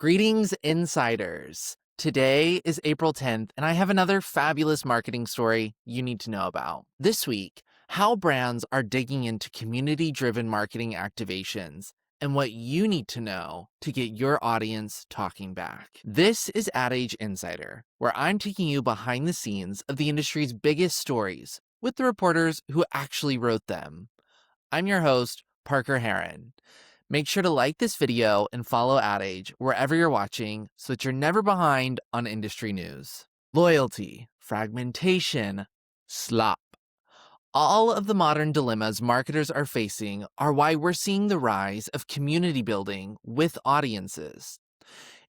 Greetings, insiders. Today is April 10th, and I have another fabulous marketing story you need to know about. This week, how brands are digging into community-driven marketing activations and what you need to know to get your audience talking back. This is Ad Age Insider, where I'm taking you behind the scenes of the industry's biggest stories with the reporters who actually wrote them. I'm your host, Parker Herren. Make sure to like this video and follow Ad Age wherever you're watching so that you're never behind on industry news. Loyalty, fragmentation, slop. All of the modern dilemmas marketers are facing are why we're seeing the rise of community building with audiences.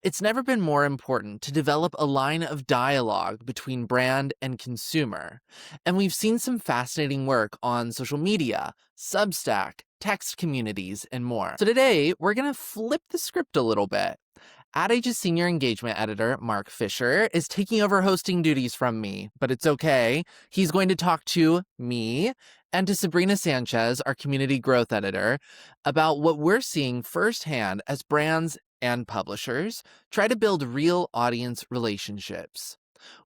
It's never been more important to develop a line of dialogue between brand and consumer. And we've seen some fascinating work on social media, Substack, text communities, and more. So today, we're going to flip the script a little bit. Ad Age's senior engagement editor, Mark Fischer, is taking over hosting duties from me, but it's okay. He's going to talk to me and to Sabrina Sanchez, our community growth editor, about what we're seeing firsthand as brands and publishers try to build real audience relationships.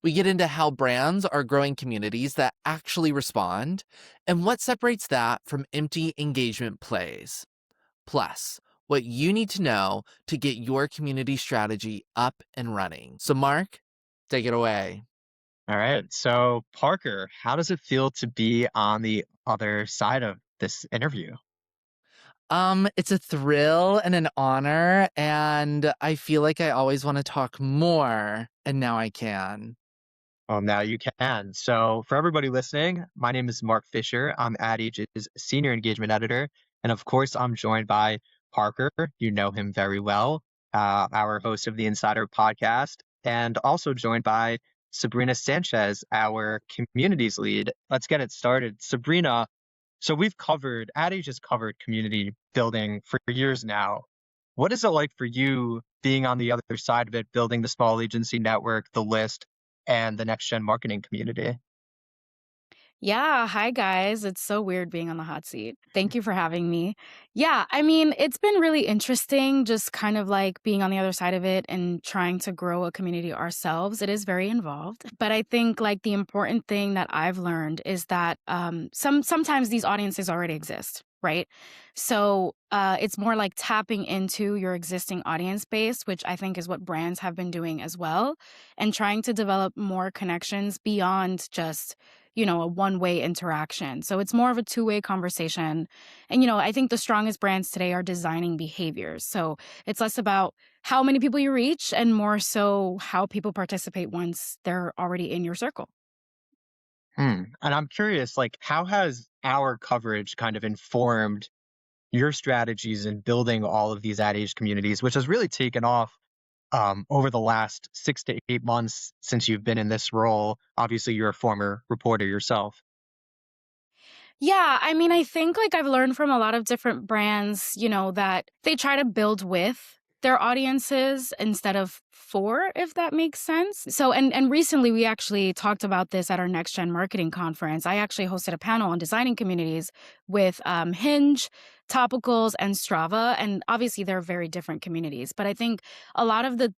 We get into how brands are growing communities that actually respond and what separates that from empty engagement plays. Plus, what you need to know to get your community strategy up and running. So Mark, take it away. All right. So, Parker, how does it feel to be on the other side of this interview? It's a thrill and an honor, and I feel like I always want to talk more, and now I can. Well, now you can. So, for everybody listening, my name is Mark Fisher. I'm Ad Age's senior engagement editor. And of course, I'm joined by Parker. You know him very well, our host of the Insider podcast, and also joined by Sabrina Sanchez, our communities lead. Let's get it started. Sabrina, so Ad Age has covered community building for years now. What is it like for you being on the other side of it, building the small agency network, the list, and the next gen marketing community? Yeah, hi guys. It's so weird being on the hot seat. Thank you for having me. Yeah, I mean, it's been really interesting just kind of like being on the other side of it and trying to grow a community ourselves. It is very involved, but I think like the important thing that I've learned is that sometimes these audiences already exist, right? So it's more like tapping into your existing audience base, which I think is what brands have been doing as well, and trying to develop more connections beyond just a one-way interaction. So it's more of a two-way conversation. And, I think the strongest brands today are designing behaviors. So it's less about how many people you reach and more so how people participate once they're already in your circle. And I'm curious, like, how has our coverage kind of informed your strategies in building all of these Ad Age communities, which has really taken off over the last 6 to 8 months since you've been in this role? Obviously, you're a former reporter yourself. Yeah, I mean, I think like I've learned from a lot of different brands, that they try to build with their audiences instead of for, if that makes sense. So, and recently we actually talked about this at our Next Gen Marketing Conference. I actually hosted a panel on designing communities with Hinge, Topicals, and Strava. And obviously they're very different communities. But I think a lot of the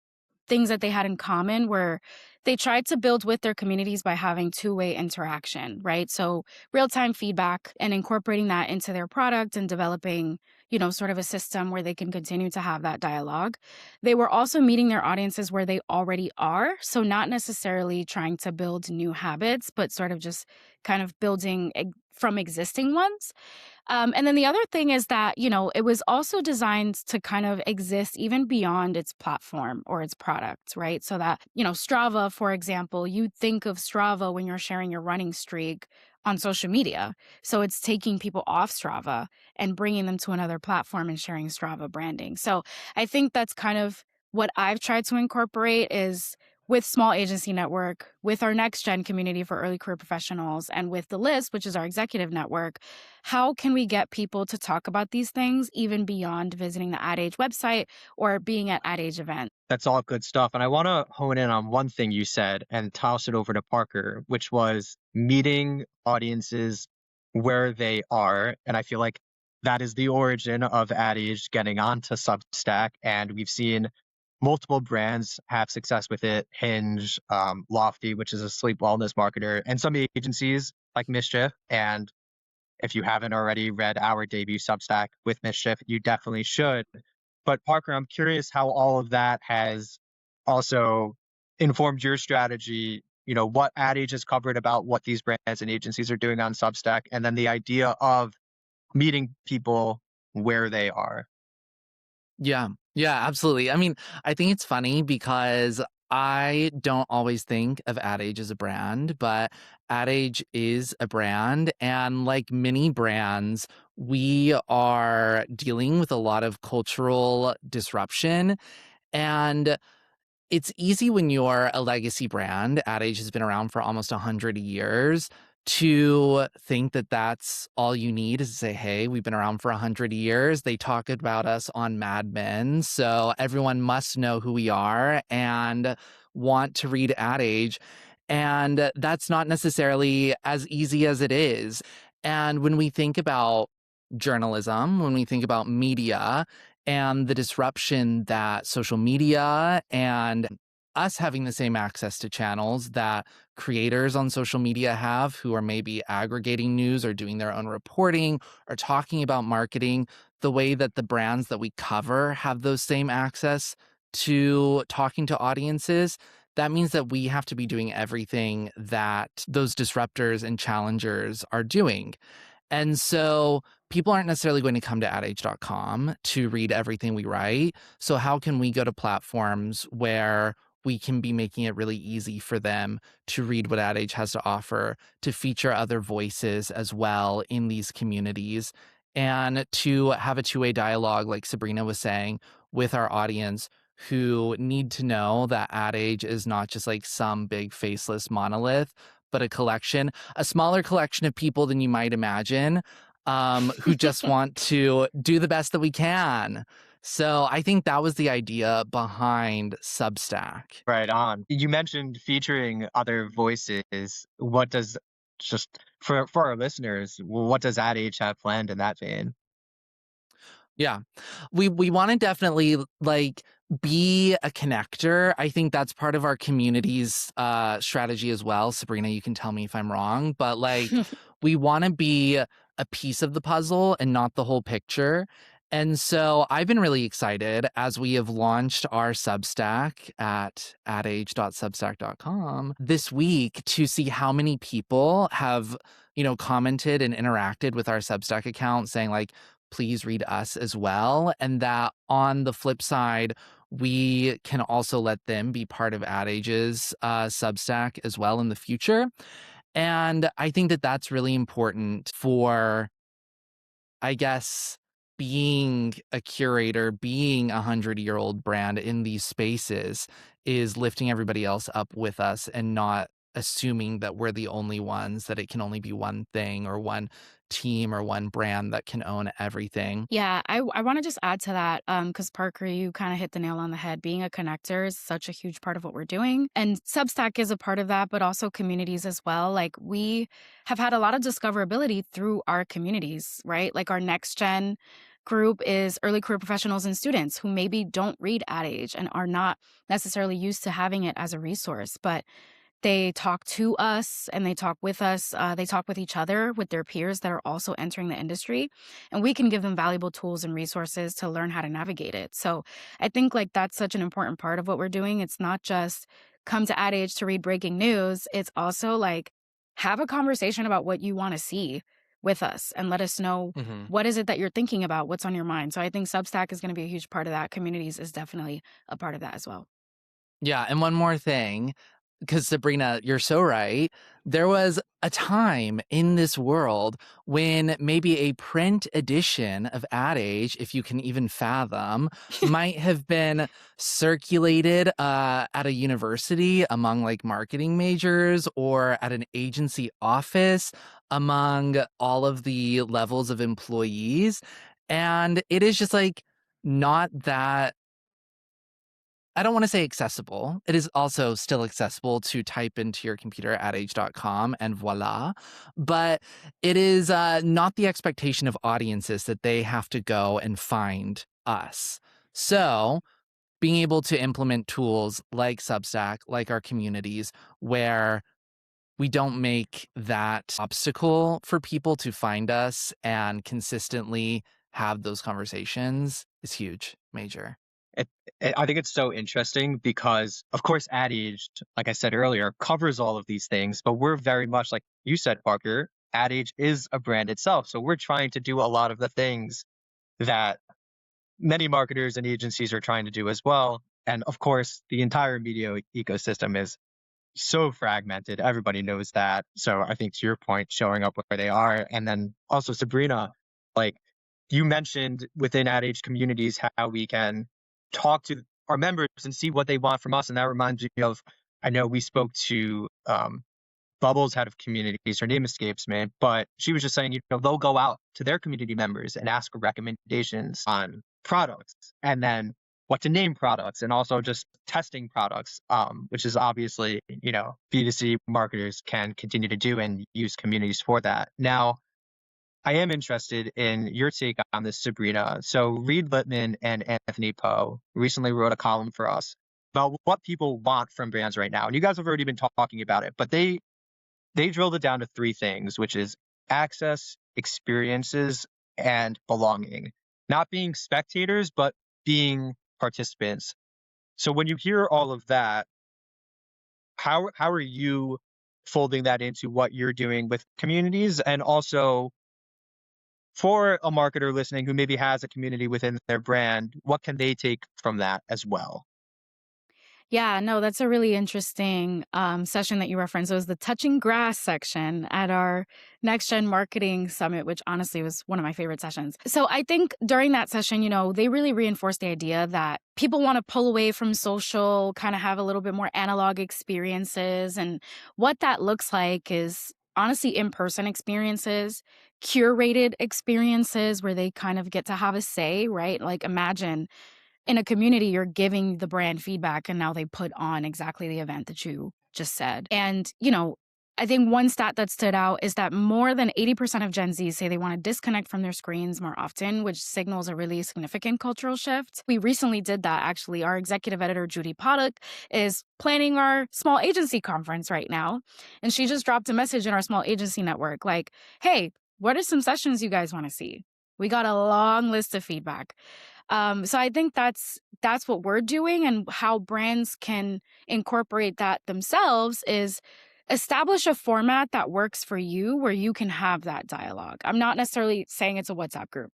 things that they had in common were they tried to build with their communities by having two-way interaction, right? So real-time feedback and incorporating that into their product and developing, sort of a system where they can continue to have that dialogue. They were also meeting their audiences where they already are. So not necessarily trying to build new habits, but sort of just kind of building from existing ones. And then the other thing is that, it was also designed to kind of exist even beyond its platform or its product, right? So that, Strava, for example, you think of Strava when you're sharing your running streak on social media. So it's taking people off Strava and bringing them to another platform and sharing Strava branding. So I think that's kind of what I've tried to incorporate is with Small Agency Network, with our Next Gen community for early career professionals, and with the List, which is our executive network, how can we get people to talk about these things even beyond visiting the Ad Age website or being at Ad Age events? That's all good stuff. And I want to hone in on one thing you said and toss it over to Parker, which was meeting audiences where they are. And I feel like that is the origin of Ad Age getting onto Substack. And we've seen multiple brands have success with it. Hinge, Lofty, which is a sleep wellness marketer, and some agencies like Mischief. And if you haven't already read our debut Substack with Mischief, you definitely should. But Parker, I'm curious how all of that has also informed your strategy. What Ad Age has covered about what these brands and agencies are doing on Substack, and then the idea of meeting people where they are. Yeah. Yeah, absolutely. I mean, I think it's funny because I don't always think of Ad Age as a brand, but Ad Age is a brand. And like many brands, we are dealing with a lot of cultural disruption. And it's easy when you're a legacy brand. Ad Age has been around for almost 100 years to think that that's all you need is to say, hey, we've been around for 100 years. They talk about us on Mad Men, so everyone must know who we are and want to read Ad Age. And that's not necessarily as easy as it is. And when we think about journalism, when we think about media, and the disruption that social media and us having the same access to channels that creators on social media have who are maybe aggregating news or doing their own reporting or talking about marketing, the way that the brands that we cover have those same access to talking to audiences, that means that we have to be doing everything that those disruptors and challengers are doing. And so people aren't necessarily going to come to adage.com to read everything we write. So how can we go to platforms where we can be making it really easy for them to read what Ad Age has to offer, to feature other voices as well in these communities, and to have a two-way dialogue, like Sabrina was saying, with our audience who need to know that Ad Age is not just like some big faceless monolith, but a smaller collection of people than you might imagine, who just want to do the best that we can. So I think that was the idea behind Substack. Right on. You mentioned featuring other voices. What does just for our listeners, what does Ad Age have planned in that vein? Yeah. We want to definitely like be a connector. I think that's part of our community's strategy as well. Sabrina, you can tell me if I'm wrong, but like we want to be a piece of the puzzle and not the whole picture. And so I've been really excited as we have launched our Substack at adage.substack.com this week to see how many people have, commented and interacted with our Substack account saying like, please read us as well. And that on the flip side, we can also let them be part of Ad Age's Substack as well in the future. And I think that that's really important for, I guess, being a curator, being a 100-year-old brand in these spaces is lifting everybody else up with us and not assuming that we're the only ones, that it can only be one thing or one team or one brand that can own everything. Yeah, I want to just add to that because Parker, you kind of hit the nail on the head. Being a connector is such a huge part of what we're doing. And Substack is a part of that, but also communities as well. Like we have had a lot of discoverability through our communities, right? Like our next gen group is early career professionals and students who maybe don't read Ad Age and are not necessarily used to having it as a resource, but they talk to us and they talk with us. They talk with each other, with their peers that are also entering the industry. And we can give them valuable tools and resources to learn how to navigate it. So I think like that's such an important part of what we're doing. It's not just come to Ad Age to read breaking news. It's also like have a conversation about what you want to see with us and let us know what is it that you're thinking about, what's on your mind. So I think Substack is going to be a huge part of that. Communities is definitely a part of that as well. Yeah, and one more thing, because Sabrina, you're so right. There was a time in this world when maybe a print edition of Ad Age, if you can even fathom, might have been circulated at a university among like marketing majors or at an agency office among all of the levels of employees. And it is just like not that, I don't want to say accessible. It is also still accessible to type into your computer at adage.com and voila. But it is not the expectation of audiences that they have to go and find us. So being able to implement tools like Substack, like our communities, where we don't make that obstacle for people to find us and consistently have those conversations is huge, major. It, I think it's so interesting because, of course, Ad Age, like I said earlier, covers all of these things, but we're very much like you said, Parker, Ad Age is a brand itself. So we're trying to do a lot of the things that many marketers and agencies are trying to do as well. And of course, the entire media ecosystem is so fragmented. Everybody knows that. So I think to your point, showing up where they are. And then also, Sabrina, like you mentioned within Ad Age communities, how we can talk to our members and see what they want from us. And that reminds me of, I know we spoke to Bubble's head of communities. Her name escapes me, but she was just saying, they'll go out to their community members and ask for recommendations on products and then what to name products and also just testing products, which is obviously, B2C marketers can continue to do and use communities for that. Now, I am interested in your take on this, Sabrina. So Reed Littman and Anthony Poe recently wrote a column for us about what people want from brands right now. And you guys have already been talking about it, but they drilled it down to three things, which is access, experiences, and belonging. Not being spectators, but being participants. So when you hear all of that, how are you folding that into what you're doing with communities? And also for a marketer listening who maybe has a community within their brand, what can they take from that as well? Yeah, no, that's a really interesting session that you referenced. It was the Touching Grass section at our Next Gen Marketing Summit, which honestly was one of my favorite sessions. So I think during that session, they really reinforced the idea that people want to pull away from social, kind of have a little bit more analog experiences. And what that looks like is honestly in-person experiences, curated experiences where they kind of get to have a say, right? Like imagine in a community, you're giving the brand feedback and now they put on exactly the event that you just said. And, I think one stat that stood out is that more than 80% of Gen Z say they want to disconnect from their screens more often, which signals a really significant cultural shift. We recently did that, actually. Our executive editor, Judy Pollack, is planning our small agency conference right now. And she just dropped a message in our small agency network like, hey, what are some sessions you guys want to see? We got a long list of feedback. So I think that's what we're doing, and how brands can incorporate that themselves is establish a format that works for you where you can have that dialogue. I'm not necessarily saying it's a WhatsApp group.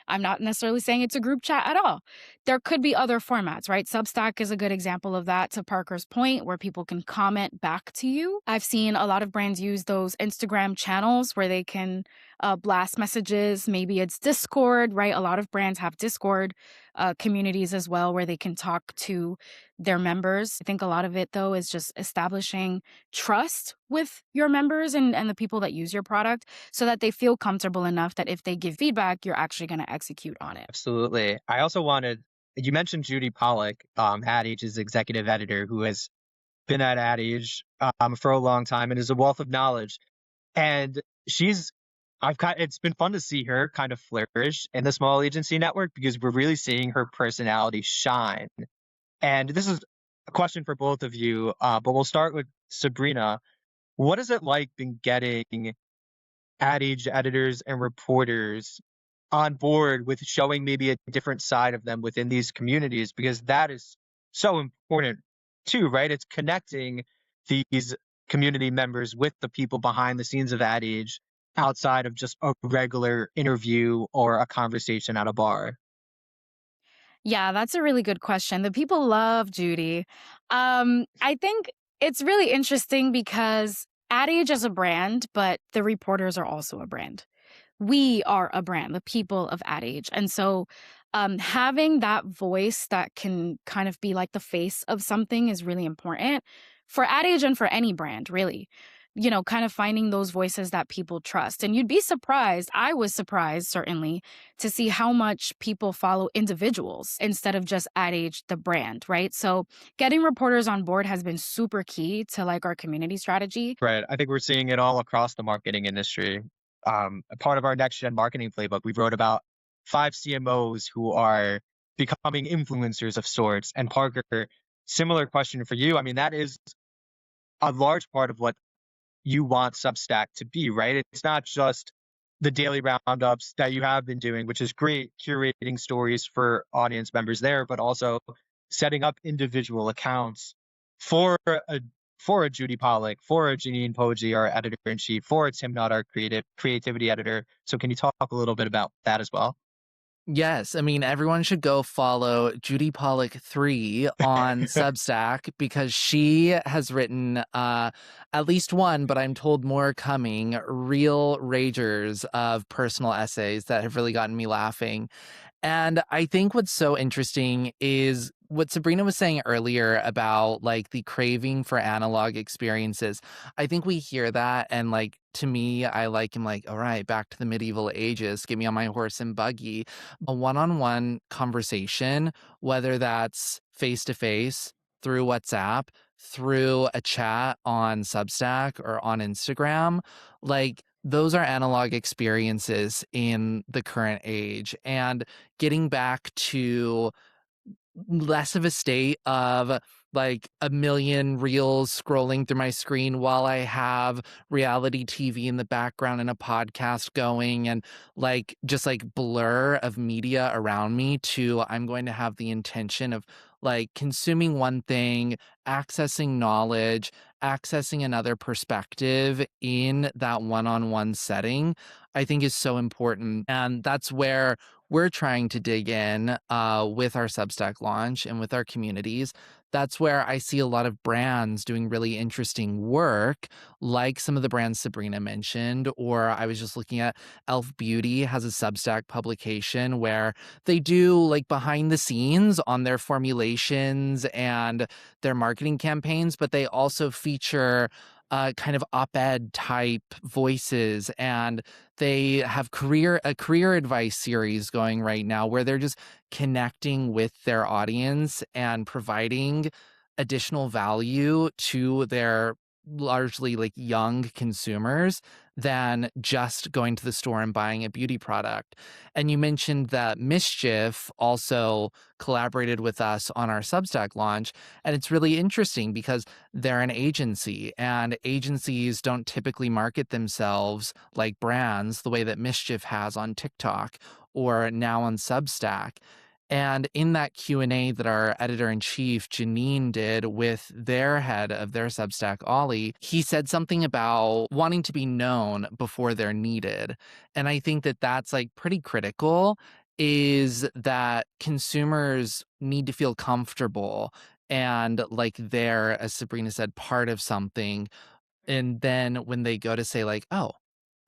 I'm not necessarily saying it's a group chat at all. There could be other formats, right? Substack is a good example of that, to Parker's point, where people can comment back to you. I've seen a lot of brands use those Instagram channels where they can blast messages. Maybe it's Discord, right? A lot of brands have Discord communities as well where they can talk to their members. I think a lot of it, though, is just establishing trust with your members and the people that use your product so that they feel comfortable enough that if they give feedback, you're actually going to execute on it. Absolutely. I also you mentioned Judy Pollack, Ad Age's executive editor, who has been at Ad Age for a long time and is a wealth of knowledge. And it's been fun to see her kind of flourish in the small agency network because we're really seeing her personality shine. And this is a question for both of you, but we'll start with Sabrina. What is it like been getting Ad Age editors and reporters on board with showing maybe a different side of them within these communities? Because that is so important too, right? It's connecting these community members with the people behind the scenes of Ad Age outside of just a regular interview or a conversation at a bar. Yeah, that's a really good question. The people love Judy. I think it's really interesting because Ad Age is a brand, but the reporters are also a brand. We are a brand, the people of Ad Age. And so having that voice that can kind of be like the face of something is really important for Ad Age and for any brand, really. Kind of finding those voices that people trust. And you'd be surprised, I was surprised certainly, to see how much people follow individuals instead of just Ad Age, the brand, right? So getting reporters on board has been super key to like our community strategy. Right. I think we're seeing it all across the marketing industry. A part of our next gen marketing playbook, we wrote about 5 CMOs who are becoming influencers of sorts. And Parker, similar question for you. I mean, that is a large part of what you want Substack to be, right? It's not just the daily roundups that you have been doing, which is great, curating stories for audience members there, but also setting up individual accounts for a Judy Pollock, for a Janine Poggi, our editor in chief, for a Tim Knott, our creativity editor. So can you talk a little bit about that as well? Yes, I mean, everyone should go follow Judy Pollock 3 on Substack because she has written at least one, but I'm told more coming, real ragers of personal essays that have really gotten me laughing. And I think what's so interesting is what Sabrina was saying earlier about like the craving for analog experiences. I think we hear that, and like to me, I am like, all right, back to the medieval ages, get me on my horse and buggy. A one-on-one conversation, whether that's face to face, through WhatsApp, through a chat on Substack or on Instagram, like those are analog experiences in the current age. And getting back to less of a state of like a million reels scrolling through my screen while I have reality TV in the background and a podcast going and like just like blur of media around me to I'm going to have the intention of like consuming one thing, accessing knowledge, accessing another perspective in that one-on-one setting, I think is so important. And that's where we're trying to dig in with our Substack launch and with our communities. That's where I see a lot of brands doing really interesting work, like some of the brands Sabrina mentioned, or I was just looking at Elf Beauty has a Substack publication where they do like behind the scenes on their formulations and their marketing campaigns, but they also feature kind of op-ed type voices, and they have a career advice series going right now where they're just connecting with their audience and providing additional value to their largely like young consumers than just going to the store and buying a beauty product. And you mentioned that Mischief also collaborated with us on our Substack launch. And it's really interesting because they're an agency, and agencies don't typically market themselves like brands the way that Mischief has on TikTok or now on Substack. And in that Q&A that our editor-in-chief, Janine, did with their head of their Substack, Ollie, he said something about wanting to be known before they're needed. And I think that that's like pretty critical, is that consumers need to feel comfortable and like they're, as Sabrina said, part of something. And then when they go to say like, oh,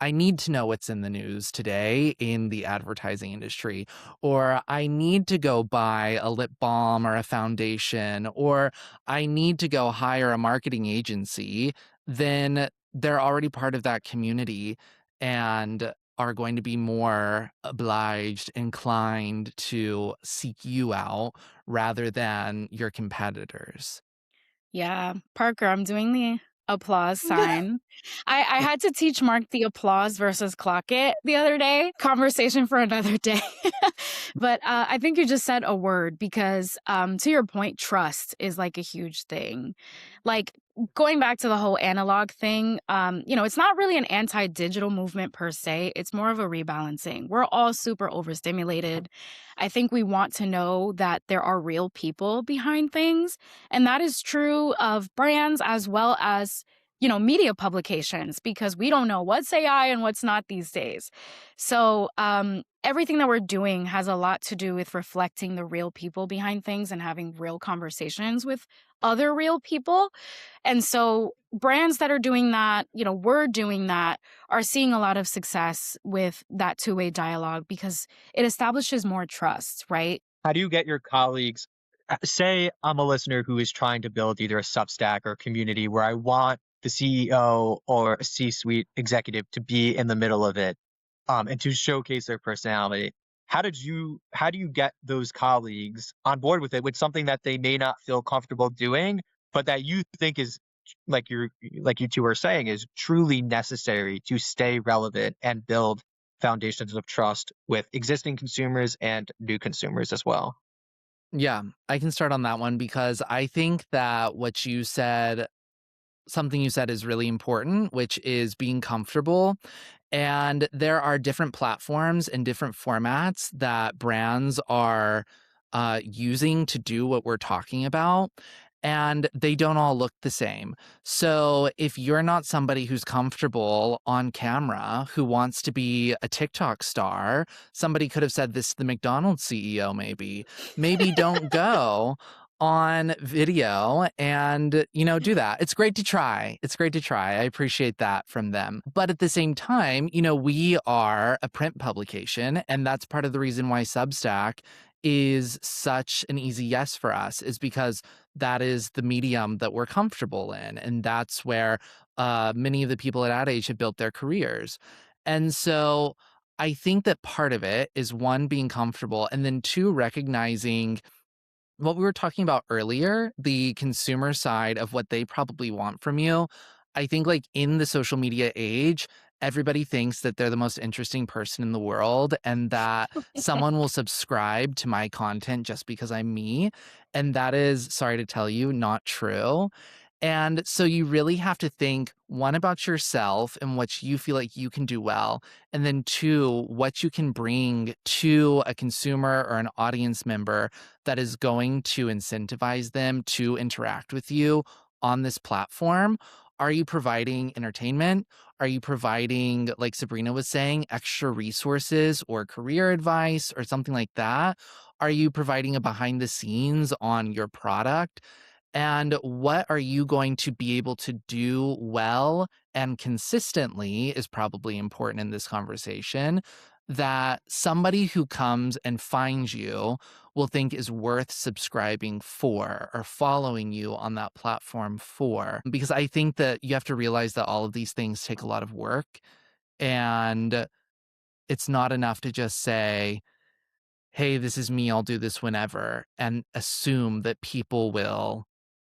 I need to know what's in the news today in the advertising industry, or I need to go buy a lip balm or a foundation, or I need to go hire a marketing agency, then they're already part of that community and are going to be more obliged, inclined to seek you out rather than your competitors. Yeah, Parker, I'm doing the applause sign. I had to teach Mark the applause versus clock it the other day. Conversation for another day. But I think you just said a word because to your point, trust is like a huge thing. Like going back to the whole analog thing, it's not really an anti-digital movement per se. It's more of a rebalancing. We're all super overstimulated. I think we want to know that there are real people behind things. And that is true of brands as well as, media publications, because we don't know what's AI and what's not these days. So everything that we're doing has a lot to do with reflecting the real people behind things and having real conversations with other real people. And so brands that are doing that, we're doing that, are seeing a lot of success with that two-way dialogue because it establishes more trust, right? How do you get your colleagues? Say I'm a listener who is trying to build either a Substack or a community where I want the CEO or a C-suite executive to be in the middle of it, and to showcase their personality. How do you get those colleagues on board with it, with something that they may not feel comfortable doing, but that you think is, like you two are saying, is truly necessary to stay relevant and build foundations of trust with existing consumers and new consumers as well? Yeah, I can start on that one because I think that something you said is really important, which is being comfortable. And there are different platforms and different formats that brands are using to do what we're talking about. And they don't all look the same. So if you're not somebody who's comfortable on camera, who wants to be a TikTok star, somebody could have said this to the McDonald's CEO, maybe don't go on video and, do that. It's great to try. It's great to try. I appreciate that from them. But at the same time, we are a print publication, and that's part of the reason why Substack is such an easy yes for us, is because that is the medium that we're comfortable in. And that's where many of the people at Ad Age have built their careers. And so I think that part of it is one, being comfortable, and then two, recognizing what we were talking about earlier, the consumer side of what they probably want from you. I think, like, in the social media age, everybody thinks that they're the most interesting person in the world and that someone will subscribe to my content just because I'm me. And that is, sorry to tell you, not true. And so you really have to think, one, about yourself and what you feel like you can do well. And then two, what you can bring to a consumer or an audience member that is going to incentivize them to interact with you on this platform. Are you providing entertainment? Are you providing, like Sabrina was saying, extra resources or career advice or something like that? Are you providing a behind the scenes on your product? And what are you going to be able to do well and consistently is probably important in this conversation, that somebody who comes and finds you will think is worth subscribing for or following you on that platform for. Because I think that you have to realize that all of these things take a lot of work, and it's not enough to just say, hey, this is me, I'll do this whenever, and assume that people will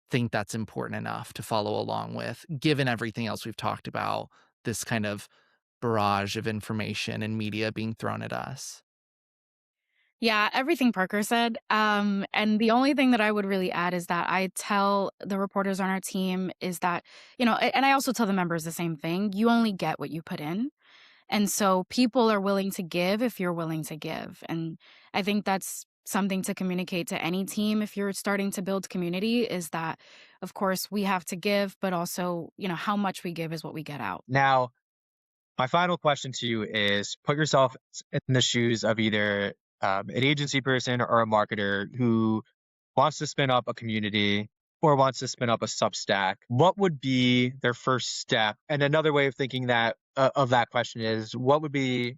think that's important enough to follow along with, given everything else we've talked about, this kind of barrage of information and media being thrown at us. Yeah, everything Parker said. And the only thing that I would really add is that I tell the reporters on our team is that, and I also tell the members the same thing. You only get what you put in. And so people are willing to give if you're willing to give. And I think that's something to communicate to any team if you're starting to build community, is that, of course, we have to give, but also, how much we give is what we get out. Now, my final question to you is, put yourself in the shoes of either an agency person or a marketer who wants to spin up a community or wants to spin up a Substack. What would be their first step? And another way of thinking that of that question is, what would be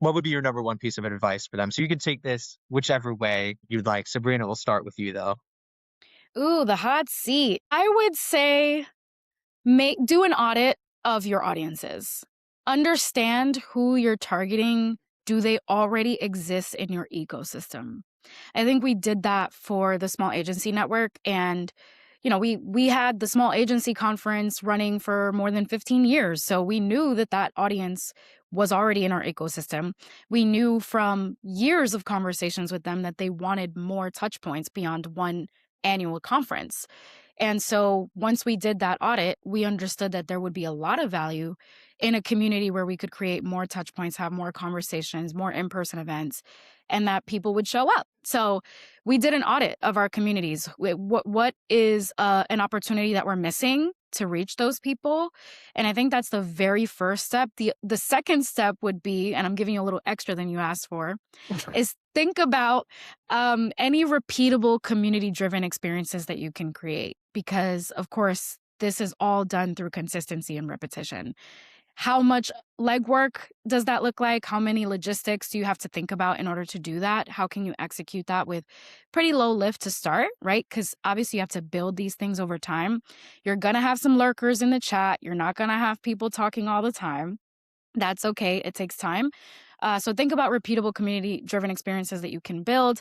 your number one piece of advice for them? So you can take this whichever way you'd like. Sabrina, we'll start with you though. Ooh, the hot seat. I would say do an audit of your audiences. Understand who you're targeting. Do they already exist in your ecosystem? I think we did that for the small agency network, and we had the small agency conference running for more than 15 years. So we knew that audience was already in our ecosystem. We knew from years of conversations with them that they wanted more touch points beyond one annual conference. And so once we did that audit, we understood that there would be a lot of value in a community where we could create more touch points, have more conversations, more in-person events, and that people would show up. So we did an audit of our communities. What is an opportunity that we're missing to reach those people? And I think that's the very first step. The second step would be, and I'm giving you a little extra than you asked for, is think about any repeatable community-driven experiences that you can create. Because, of course, this is all done through consistency and repetition. How much legwork does that look like? How many logistics do you have to think about in order to do that? How can you execute that with pretty low lift to start, right? Because obviously you have to build these things over time. You're going to have some lurkers in the chat. You're not going to have people talking all the time. That's okay. It takes time. So think about repeatable community-driven experiences that you can build.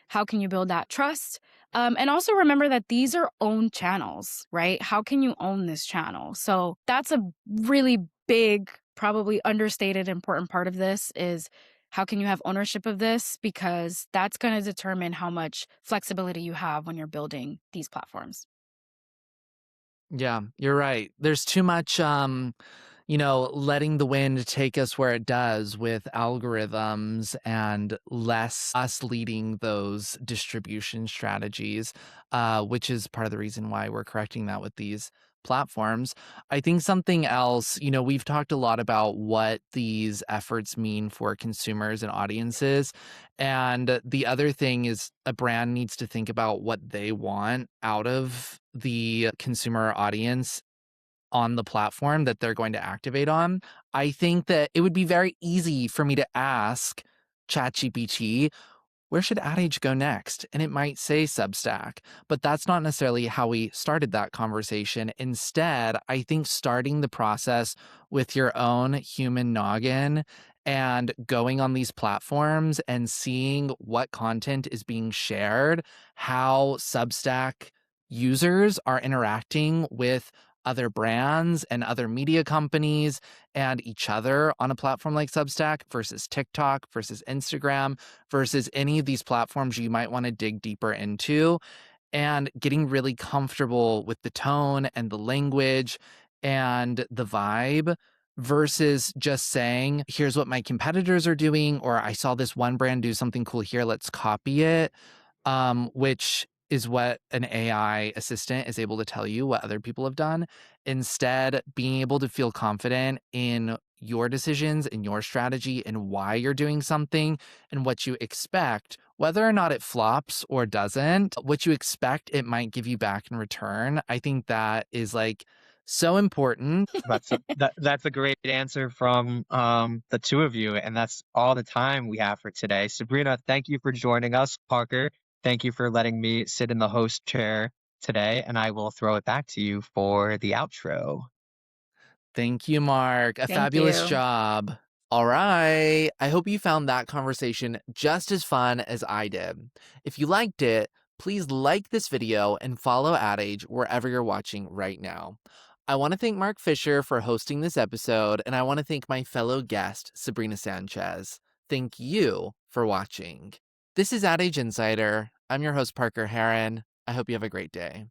How can you build that trust? And also remember that these are owned channels, right? How can you own this channel? So that's a really big, probably understated, important part of this is How can you have ownership of this? Because that's going to determine how much flexibility you have when you're building these platforms. Yeah, you're right. There's too much, letting the wind take us where it does with algorithms and less us leading those distribution strategies, which is part of the reason why we're correcting that with these platforms. I think something else, we've talked a lot about what these efforts mean for consumers and audiences. And the other thing is a brand needs to think about what they want out of the consumer audience on the platform that they're going to activate on. I think that it would be very easy for me to ask ChatGPT, where should Ad Age go next? And it might say Substack, but that's not necessarily how we started that conversation. Instead, I think starting the process with your own human noggin and going on these platforms and seeing what content is being shared, how Substack users are interacting with other brands and other media companies and each other on a platform like Substack versus TikTok versus Instagram versus any of these platforms you might want to dig deeper into, and getting really comfortable with the tone and the language and the vibe versus just saying, here's what my competitors are doing, or I saw this one brand do something cool here, let's copy it, which is what an AI assistant is able to tell you what other people have done. Instead, being able to feel confident in your decisions and your strategy and why you're doing something and what you expect, whether or not it flops or doesn't, what you expect it might give you back in return. I think that is like so important. That's a great answer from the two of you, and that's all the time we have for today. Sabrina, thank you for joining us. Parker, thank you for letting me sit in the host chair today, and I will throw it back to you for the outro. Thank you, Mark. A Thank fabulous you. job. All right. I hope you found that conversation just as fun as I did. If you liked it, please like this video and follow Ad Age wherever you're watching right now. I want to thank Mark Fischer for hosting this episode, and I want to thank my fellow guest, Sabrina Sanchez. Thank you for watching. This is Ad Age Insider. I'm your host, Parker Herren. I hope you have a great day.